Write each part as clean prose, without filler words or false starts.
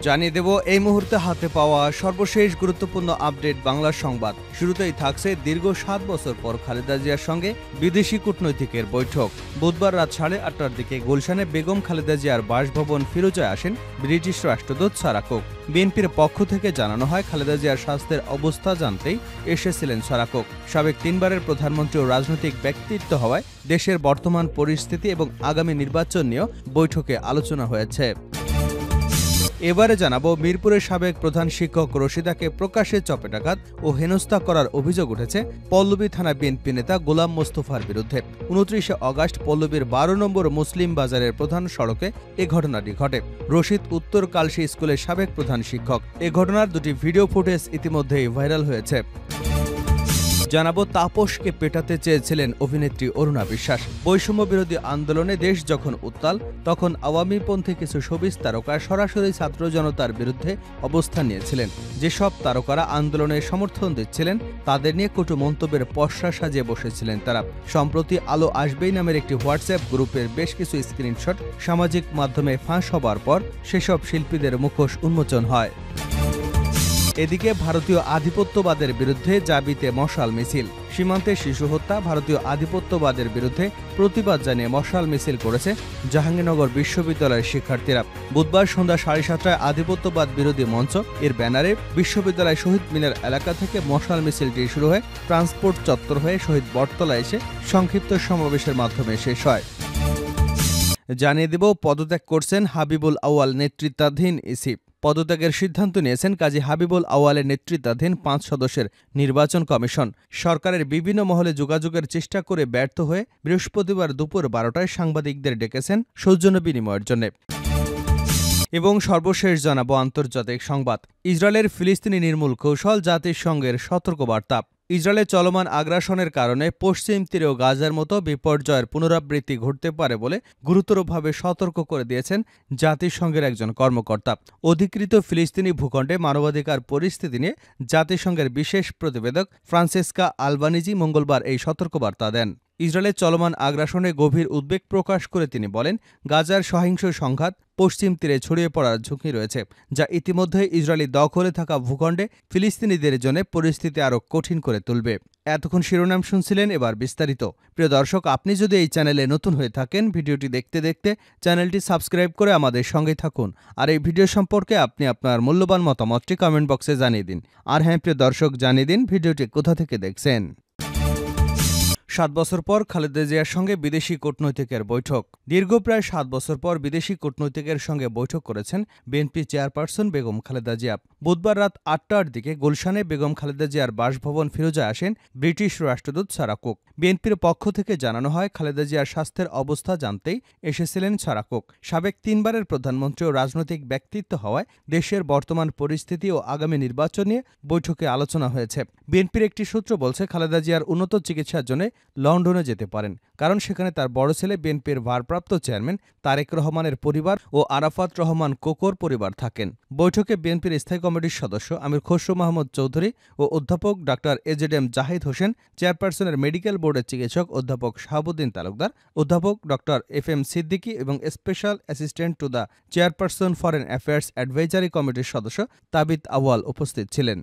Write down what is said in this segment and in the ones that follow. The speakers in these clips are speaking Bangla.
জানিয়ে দেব এই মুহূর্তে হাতে পাওয়া সর্বশেষ গুরুত্বপূর্ণ আপডেট বাংলা সংবাদ। শুরুতেই থাকছে দীর্ঘ 7 বছর পর খালেদা জিয়ার সঙ্গে বিদেশি কূটনৈতিকের বৈঠক। বুধবার রাত 8:30টার দিকে গুলশানে বেগম খালেদা জিয়ার বাসভবন ফিরোজায় আসেন ব্রিটিশ রাষ্ট্রদূত সারা কুক। বিএনপির পক্ষ থেকে জানানো হয়, খালেদা জিয়ার স্বাস্থ্যের অবস্থা জানতেই এসেছিলেন সারা কুক। সাবেক 3 বারের প্রধানমন্ত্রী ও রাজনৈতিক ব্যক্তিত্ব হওয়ায় দেশের বর্তমান পরিস্থিতি এবং আগামী নির্বাচন নিয়েও বৈঠকে আলোচনা হয়েছে। এবারে জানাবো, মিরপুরের সাবেক প্রধান শিক্ষক রশিদাকে প্রকাশ্যে চপেটাঘাত ও হেনস্থা করার অভিযোগ উঠেছে পল্লবী থানা বিএনপি নেতা গোলাম মোস্তফার বিরুদ্ধে। 29 আগস্ট পল্লবীর 12 নম্বর মুসলিম বাজারের প্রধান সড়কে এ ঘটনাটি ঘটে। রশিদ উত্তর কালশী স্কুলের সাবেক প্রধান শিক্ষক। এ ঘটনার দুটি ভিডিও ফুটেজ ইতিমধ্যেই ভাইরাল হয়েছে। জানাবো, তাপসকে পেটাতে চেয়েছিলেন অভিনেত্রী অরুণা বিশ্বাস। বৈষম্য বিরোধী আন্দোলনে দেশ যখন উত্তাল, তখন আওয়ামীপন্থী কিছু শোবিজ তারকা সরাসরি ছাত্র জনতার বিরুদ্ধে অবস্থান নিয়েছিলেন। যেসব তারকারা আন্দোলনের সমর্থন দিচ্ছিলেন তাদের নিয়ে কটু মন্তব্যের পসরা সাজিয়ে বসেছিলেন তারা। সম্প্রতি আলো আসবেই নামের একটি হোয়াটসঅ্যাপ গ্রুপের বেশ কিছু স্ক্রিনশট সামাজিক মাধ্যমে ফাঁস হবার পর সেসব শিল্পীদের মুখোশ উন্মোচন হয়। এদিকে ভারতীয় আধিপত্যবাদের বিরুদ্ধে জাবিতে মশাল মিছিল। সীমান্তে শিশু হত্যা, ভারতীয় আধিপত্যবাদের বিরুদ্ধে প্রতিবাদ জানিয়ে মশাল মিছিল করেছে জাহাঙ্গীরনগর বিশ্ববিদ্যালয়ের শিক্ষার্থীরা। বুধবার সন্ধ্যা 7:30টায় আধিপত্যবাদ বিরোধী মঞ্চ এর ব্যানারে বিশ্ববিদ্যালয় শহীদ মিনার এলাকা থেকে মশাল মিছিলটি শুরু হয়ে ট্রান্সপোর্ট চত্বর হয়ে শহীদ বটতলায় এসে সংক্ষিপ্ত সমাবেশের মাধ্যমে শেষ হয়। জানিয়ে দেব, পদত্যাগ করছেন হাবিবুল আউয়াল নেতৃত্বাধীন ইসি। পদত্যাগের সিদ্ধান্ত নিয়েছেন কাজী হাবিবুল আউয়ালের নেতৃত্বাধীন 5 সদস্যের নির্বাচন কমিশন। সরকারের বিভিন্ন মহলে যোগাযোগের চেষ্টা করে ব্যর্থ হয়ে বৃহস্পতিবার দুপুর 12টায় সাংবাদিকদের ডেকেছেন সৌজন্য বিনিময়ের জন্য। এবং সর্বশেষ জানাবো আন্তর্জাতিক সংবাদ। ইসরায়েলের ফিলিস্তিনি নির্মূল কৌশল, জাতিসংঘের সতর্কবার্তা। ইসরায়েলের চলমান আগ্রাসনের কারণে পশ্চিম তীরে ও গাজার মতো বিপর্যয়ের পুনরাবৃত্তি ঘটতে পারে বলে গুরুতরভাবে সতর্ক করে দিয়েছেন জাতিসংঘের একজন কর্মকর্তা। অধিকৃত ফিলিস্তিনি ভূখণ্ডে মানবাধিকার পরিস্থিতি নিয়ে জাতিসংঘের বিশেষ প্রতিবেদক ফ্রান্সেসকা আলবানিজি মঙ্গলবার এই সতর্কবার্তা দেন। ইসরায়েলের চলমান আগ্রাসনে গভীর উদ্বেগ প্রকাশ করে তিনি বলেন, গাজার সহিংস সংঘাত পশ্চিম তীরে ছড়িয়ে পড়ার ঝুঁকি রয়েছে, যা ইতিমধ্যে ইসরায়েলি দখলে থাকা ভূখণ্ডে ফিলিস্তিনিদের জন্য পরিস্থিতি আরও কঠিন করে তুলবে। এতক্ষণ শিরোনাম শুনছিলেন, এবার বিস্তারিত। প্রিয় দর্শক, আপনি যদি এই চ্যানেলে নতুন হয়ে থাকেন, ভিডিওটি দেখতে দেখতে চ্যানেলটি সাবস্ক্রাইব করে আমাদের সঙ্গে থাকুন। আর এই ভিডিও সম্পর্কে আপনি আপনার মূল্যবান মতামতটি কমেন্ট বক্সে জানিয়ে দিন। আর হ্যাঁ প্রিয় দর্শক, জানিয়ে দিন ভিডিওটি কোথা থেকে দেখছেন। 7 বছর পর খালেদা জিয়ার সঙ্গে বিদেশি কূটনৈতিকের বৈঠক। দীর্ঘ প্রায় 7 বছর পর বিদেশি কূটনৈতিকের সঙ্গে বৈঠক করেছেন বিএনপি চেয়ারপারসন বেগম খালেদা জিয়া। বুধবার রাত 8টার দিকে গুলশানে বেগম খালেদা জিয়ার বাসভবন ফিরোজায় আসেন ব্রিটিশ রাষ্ট্রদূত সারা কুক। বিএনপির পক্ষ থেকে জানানো হয়, খালেদা জিয়ার স্বাস্থ্যের অবস্থা জানতেই এসেছিলেন সারা কুক। সাবেক 3 বারের প্রধানমন্ত্রী ও রাজনৈতিক ব্যক্তিত্ব হওয়ায় দেশের বর্তমান পরিস্থিতি ও আগামী নির্বাচন নিয়ে বৈঠকে আলোচনা হয়েছে। বিএনপির একটি সূত্র বলছে, খালেদা জিয়ার উন্নত চিকিৎসার জন্য লন্ডনে যেতে পারেন, কারণ সেখানে তার বড় ছেলে বিএনপির ভারপ্রাপ্ত চেয়ারম্যান তারেক রহমানের পরিবার ও আরাফাত রহমান কোকোর পরিবার থাকেন। বৈঠকে বিএনপির স্থায়ী কমিটির সদস্য আমির খসরু মাহমুদ চৌধুরী ও অধ্যাপক ডা এজেডএম জাহিদ হোসেন, চেয়ারপারসনের মেডিকেল বোর্ডের চিকিৎসক অধ্যাপক শাহাবুদ্দিন তালুকদার, অধ্যাপক ডা FM সিদ্দিকী এবং special assistant to the chairperson foreign affairs advisory কমিটির সদস্য তাবিত আউয়াল উপস্থিত ছিলেন।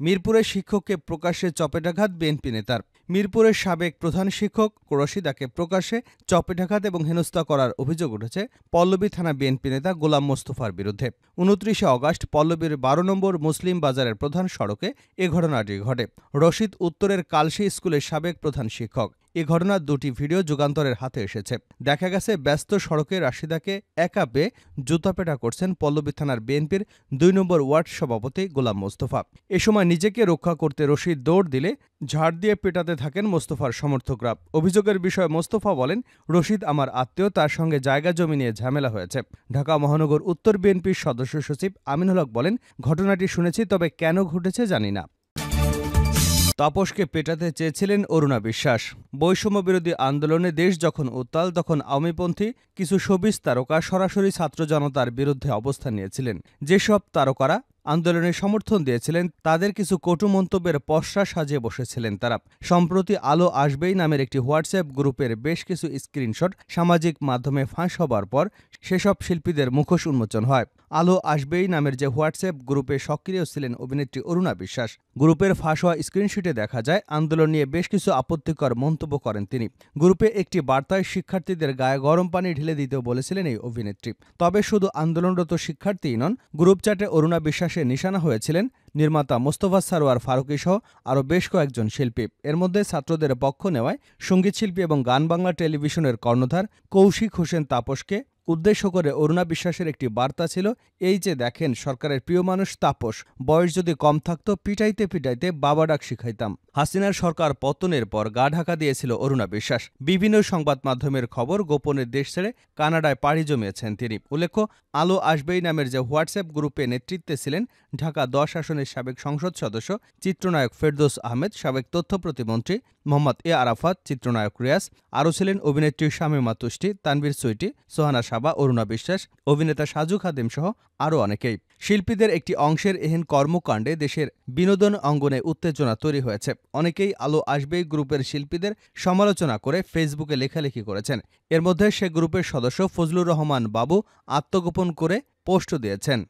মিরপুরের শিক্ষককে প্রকাশ্যে চপেটাঘাত বিএনপি নেতার। মিরপুরের সাবেক প্রধান শিক্ষক রশিদাকে প্রকাশ্যে চপেটাঘাত এবং হেনস্থা করার অভিযোগ উঠেছে পল্লবী থানা বিএনপি নেতা গোলাম মোস্তফার বিরুদ্ধে। 29 আগস্ট পল্লবীর 12 নম্বর মুসলিম বাজারের প্রধান সড়কে এ ঘটনাটি ঘটে। রশিদ উত্তরের কালশী স্কুলের সাবেক প্রধান শিক্ষক। এ ঘটনার দুটি ভিডিও যুগান্তরের হাতে এসেছে। দেখা গেছে, ব্যস্ত সড়কে রাশিদাকে একা পেয়ে জুতাপেটা করছেন পল্লবী থানার বিএনপির 2 নম্বর ওয়ার্ড সভাপতি গোলাম মোস্তফা। এ সময় নিজেকে রক্ষা করতে রশিদ দৌড় দিলে ঝাড় দিয়ে পেটাতে থাকেন মোস্তফার সমর্থকরা। অভিযোগের বিষয়ে মোস্তফা বলেন, রশিদ আমার আত্মীয়, তার সঙ্গে জায়গা জমি নিয়ে ঝামেলা হয়েছে। ঢাকা মহানগর উত্তর বিএনপির সদস্য সচিব আমিনুল হক বলেন, ঘটনাটি শুনেছি, তবে কেন ঘটেছে জানি না। তাপসকে পেটাতে চেয়েছিলেন অরুণা বিশ্বাস। বৈষম্য বিরোধী আন্দোলনে দেশ যখন উত্তাল, তখন আওয়ামীপন্থী কিছু শোবিজ তারকা সরাসরি ছাত্র জনতার বিরুদ্ধে অবস্থান নিয়েছিলেন। যেসব তারকারা আন্দোলনের সমর্থন দিয়েছিলেন তাদের কিছু কটু মন্তব্যের পসরা সাজিয়ে বসেছিলেন তারা। সম্প্রতি আলো আসবেই নামের একটি হোয়াটসঅ্যাপ গ্রুপের বেশ কিছু স্ক্রিনশট সামাজিক মাধ্যমে ফাঁস হবার পর সেসব শিল্পীদের মুখোশ উন্মোচন হয়। আলো আসবেই নামের যে হোয়াটসঅ্যাপ গ্রুপে সক্রিয় ছিলেন অভিনেত্রী অরুণা বিশ্বাস। গ্রুপের ফাঁস হওয়া স্ক্রিনশটে দেখা যায় আন্দোলন নিয়ে বেশ কিছু আপত্তিকর মন্তব্য করেন তিনি। গ্রুপে একটি বার্তায় শিক্ষার্থীদের গায়ে গরম পানি ঢেলে দিতেও বলেছিলেন এই অভিনেত্রী। তবে শুধু আন্দোলনরত শিক্ষার্থীই নন, গ্রুপ চ্যাটে অরুণা বিশ্বাসের নিশানা হয়েছিলেন নির্মাতা মোস্তফা সরোয়ার ফারুকী সহ আরও বেশ কয়েকজন শিল্পী। এর মধ্যে ছাত্রদের পক্ষ নেওয়ায় সঙ্গীতশিল্পী এবং গান বাংলা টেলিভিশনের কর্ণধার কৌশিক হোসেন তাপসকে উদ্দেশ্য করে অরুণা বিশ্বাসের একটি বার্তা ছিল, এই যে দেখেন সরকারের প্রিয় মানুষ তাপস, বয়স যদি কম থাকতো পিটাইতে পিটাইতে বাবা ডাক শিখাইতাম। হাসিনার সরকার পতনের পর গা ঢাকা দিয়েছিল অরুণা বিশ্বাস। বিভিন্ন সংবাদ মাধ্যমের খবর গোপনে দেশ ছেড়ে কানাডায় পাড়ি জমিয়েছেন তিনি। উল্লেখ্য, আলো আসবেই নামের যে হোয়াটসঅ্যাপ গ্রুপে নেতৃত্বে ছিলেন ঢাকা 10 আসনের সাবেক সংসদ সদস্য চিত্রনায়ক ফেরদৌস আহমেদ, সাবেক তথ্য প্রতিমন্ত্রী মোহাম্মদ এ আরাফাত, চিত্রনায়ক রিয়াজ, আরও ছিলেন অভিনেত্রী শামীমা তুষ্টি, তানভীর সুইটি, সোহানা সাবা, অরুণা বিশ্বাস, অভিনেতা সাজু খাদেম সহ আরও অনেকেই। শিল্পীদের একটি অংশের এহেন কর্মকাণ্ডে দেশের বিনোদন অঙ্গনে উত্তেজনা তৈরি হয়েছে। অনেকেই আলো আসবেই গ্রুপের শিল্পীদের সমালোচনা করে ফেসবুকে লেখালেখি করেছেন। এর মধ্যে সে গ্রুপের সদস্য ফজলুর রহমান বাবু আত্মগোপন করে পোস্ট দিয়েছেন।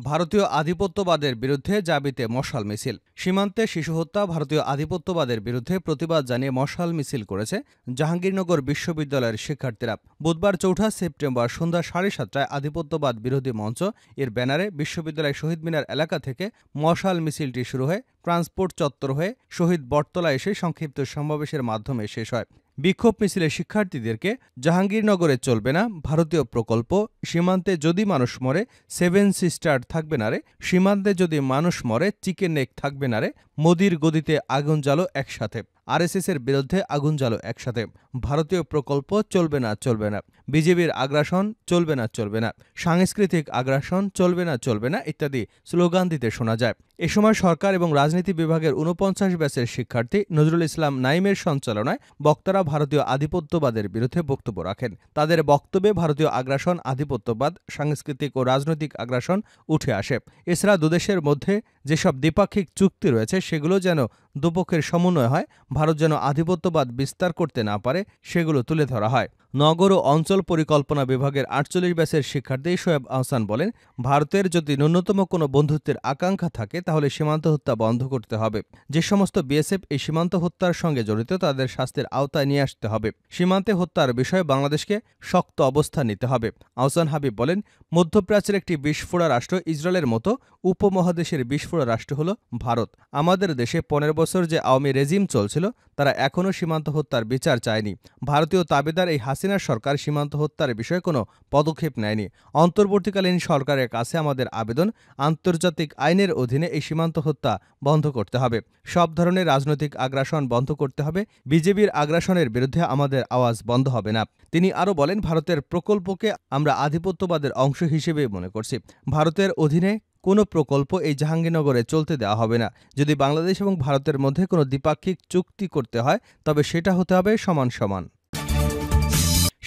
ভারতীয় আধিপত্যবাদের বিরুদ্ধে জাবিতে মশাল মিছিল। সীমান্তে শিশু হত্যা, ভারতীয় আধিপত্যবাদের বিরুদ্ধে প্রতিবাদ জানিয়ে মশাল মিছিল করেছে জাহাঙ্গীরনগর বিশ্ববিদ্যালয়ের শিক্ষার্থীরা। বুধবার 4 সেপ্টেম্বর সন্ধ্যা 7:30টায় আধিপত্যবাদ বিরোধী মঞ্চ এর ব্যানারে বিশ্ববিদ্যালয় শহীদ মিনার এলাকা থেকে মশাল মিছিলটি শুরু হয়ে ট্রান্সপোর্ট চত্বর হয়ে শহীদ বটতলা এসে সংক্ষিপ্ত সমাবেশের মাধ্যমে শেষ হয়। বিক্ষোভ মিছিলে শিক্ষার্থীদেরকে জাহাঙ্গীরনগরে চলবে না ভারতীয় প্রকল্প, সীমান্তে যদি মানুষ মরে 7 সিস্টার থাকবে না রে, সীমান্তে যদি মানুষ মরে চিকেন নেক থাকবে না রে, মোদির গদিতে আগুন জ্বালো একসাথে, আরএসএসের বিরুদ্ধে আগুন জ্বালো একসাথে, ভারতীয় প্রকল্প চলবে না চলবে না, বিজেপির আগ্রাসন চলবে না চলবে না, সাংস্কৃতিক আগ্রাসন চলবে না চলবে না ইত্যাদি স্লোগান দিতে শোনা যায়। এ সময় সরকার এবং রাজনীতি বিভাগের 49 ব্যাচের শিক্ষার্থী নজরুল ইসলাম নাইমের সঞ্চালনায় বক্তারা ভারতীয় আধিপত্যবাদের বিরুদ্ধে বক্তব্য রাখেন। তাদের বক্তব্যে ভারতীয় আগ্রাসন, আধিপত্যবাদ, সাংস্কৃতিক ও রাজনৈতিক আগ্রাসন উঠে আসে। এছাড়া দুদেশের মধ্যে যেসব দ্বিপাক্ষিক চুক্তি রয়েছে সেগুলো যেন দুপক্ষের সমন্বয় হয়, ভারত যেন আধিপত্যবাদ বিস্তার করতে না পারে সেগুলো তুলে ধরা হয়। নগর ও অঞ্চল পরিকল্পনা বিভাগের 48 ব্যাচের শিক্ষার্থী শোয়েব আহসান বলেন, ভারতের যদি ন্যূনতম কোনো বন্ধুত্বের আকাঙ্ক্ষা থাকে তাহলে সীমান্ত হত্যা বন্ধ করতে হবে। যে সমস্ত বিএসএফ এই সীমান্ত হত্যার সঙ্গে জড়িত তাদের শাস্তির আওতায় নিয়ে আসতে হবে। সীমান্তে হত্যার বিষয়ে বাংলাদেশকে শক্ত অবস্থান নিতে হবে। আহসান হাবিব বলেন, মধ্যপ্রাচ্যের একটি বিস্ফোরা রাষ্ট্র ইসরায়েলের মতো উপমহাদেশের বিস্ফোরা রাষ্ট্র হল ভারত। আমাদের দেশে 15 বছর যে আওয়ামী রেজিম চলছিল তারা এখনও সীমান্ত হত্যার বিচার চায়নি। ভারতীয় তাবেদার এই হাসিনার সরকার সীমান্ত হত্যার বিষয়ে কোনো পদক্ষেপ নেয়নি। অন্তর্বর্তীকালীন সরকারের কাছে আমাদের আবেদন, আন্তর্জাতিক আইনের অধীনে এই সীমান্ত হত্যা বন্ধ করতে হবে। সব ধরনের রাজনৈতিক আগ্রাসন বন্ধ করতে হবে। বিজেপির আগ্রাসনের বিরুদ্ধে আমাদের আওয়াজ বন্ধ হবে না। তিনি আরও বলেন, ভারতের প্রকল্পকে আমরা আধিপত্যবাদের অংশ হিসেবে মনে করছি। ভারতের অধীনে কোনো প্রকল্প এই জাহাঙ্গীরনগরে চলতে দেওয়া হবে না। যদি বাংলাদেশ এবং ভারতের মধ্যে কোনো দ্বিপাক্ষিক চুক্তি করতে হয় তবে সেটা হতে হবে সমান সমান।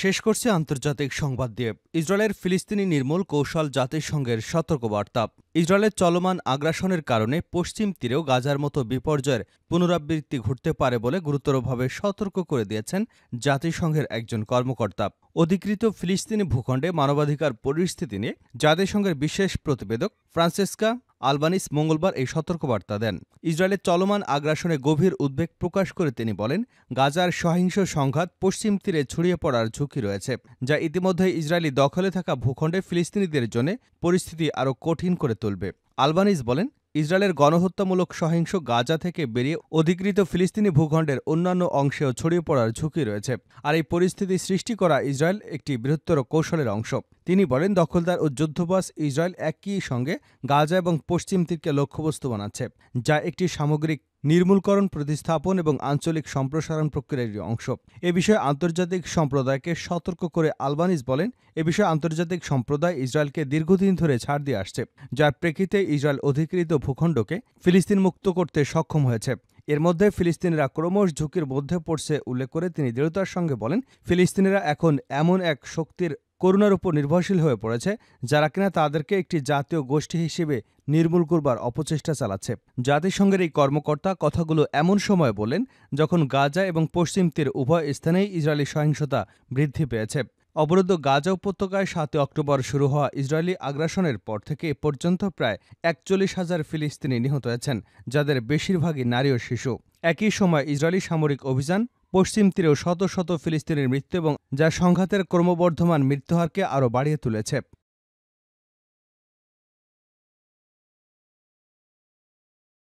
শেষ করছে আন্তর্জাতিক সংবাদ দিয়ে ইসরায়েলের ফিলিস্তিনি নির্মূল কৌশল, জাতিসংঘের সতর্কবার্তা। ইসরায়েলের চলমান আগ্রাসনের কারণে পশ্চিম তীরেও গাজার মতো বিপর্যয়ের পুনরাবৃত্তি ঘটতে পারে বলে গুরুতরভাবে সতর্ক করে দিয়েছেন জাতিসংঘের একজন কর্মকর্তা। অধিকৃত ফিলিস্তিনি ভূখণ্ডে মানবাধিকার পরিস্থিতি নিয়ে জাতিসংঘের বিশেষ প্রতিবেদক ফ্রান্সেসকা আলবানিস মঙ্গলবার এই সতর্কবার্তা দেন। ইসরায়েলের চলমান আগ্রাসনে গভীর উদ্বেগ প্রকাশ করে তিনি বলেন, গাজার সহিংস সংঘাত পশ্চিম তীরে ছড়িয়ে পড়ার ঝুঁকি রয়েছে, যা ইতিমধ্যে ইসরায়েলি দখলে থাকা ভূখণ্ডে ফিলিস্তিনিদের জন্য পরিস্থিতি আরও কঠিন করে তুলবে। আলবানিস বলেন, ইসরায়েলের গণহত্যামূলক সহিংস গাজা থেকে বেরিয়ে অধিকৃত ফিলিস্তিনি ভূখণ্ডের অন্যান্য অংশেও ছড়িয়ে পড়ার ঝুঁকি রয়েছে, আর এই পরিস্থিতি সৃষ্টি করা ইসরায়েল একটি বৃহত্তর কৌশলের অংশ। তিনি বলেন, দখলদার ও যুদ্ধবাজ ইসরায়েল একই সঙ্গে গাজা এবং পশ্চিম তীরকে লক্ষ্যবস্তু বানাচ্ছে, যা একটি সামগ্রিক নির্মূলকরণ, প্রতিস্থাপন এবং আঞ্চলিক সম্প্রসারণ প্রক্রিয়ার অংশ। এ বিষয়ে আন্তর্জাতিক সম্প্রদায়কে সতর্ক করে আলবানিস বলেন, এ বিষয়ে আন্তর্জাতিক সম্প্রদায় ইসরায়েলকে দীর্ঘদিন ধরে ছাড় দিয়ে আসছে, যার প্রেক্ষিতে ইসরায়েল অধিকৃত ভূখণ্ডকে ফিলিস্তিন মুক্ত করতে সক্ষম হয়েছে। এর মধ্যে ফিলিস্তিনিরা ক্রমশ ঝুঁকির মধ্যে পড়ছে উল্লেখ করে তিনি দৃঢ়তার সঙ্গে বলেন, ফিলিস্তিনিরা এখন এমন এক শক্তির করুণার উপর নির্ভরশীল হয়ে পড়েছে যারা কিনা তাদেরকে একটি জাতীয় গোষ্ঠী হিসেবে নির্মূল করবার অপচেষ্টা চালাচ্ছে। জাতিসংঘের এই কর্মকর্তা কথাগুলো এমন সময় বলেন যখন গাজা এবং পশ্চিম তীর উভয় স্থানেই ইসরায়েলি সহিংসতা বৃদ্ধি পেয়েছে। অবরুদ্ধ গাজা উপত্যকায় ৭ অক্টোবর শুরু হওয়া ইসরায়েলি আগ্রাসনের পর থেকে এ পর্যন্ত প্রায় ৪১,০০০ ফিলিস্তিনি নিহত হয়েছেন, যাদের বেশিরভাগই নারী ও শিশু। একই সময় ইসরায়েলি সামরিক অভিযান পশ্চিম তীরেও শত শত ফিলিস্তিনির মৃত্যু এবং যা সংঘাতের ক্রমবর্ধমান মৃত্যুহারকে আরও বাড়িয়ে তুলেছে।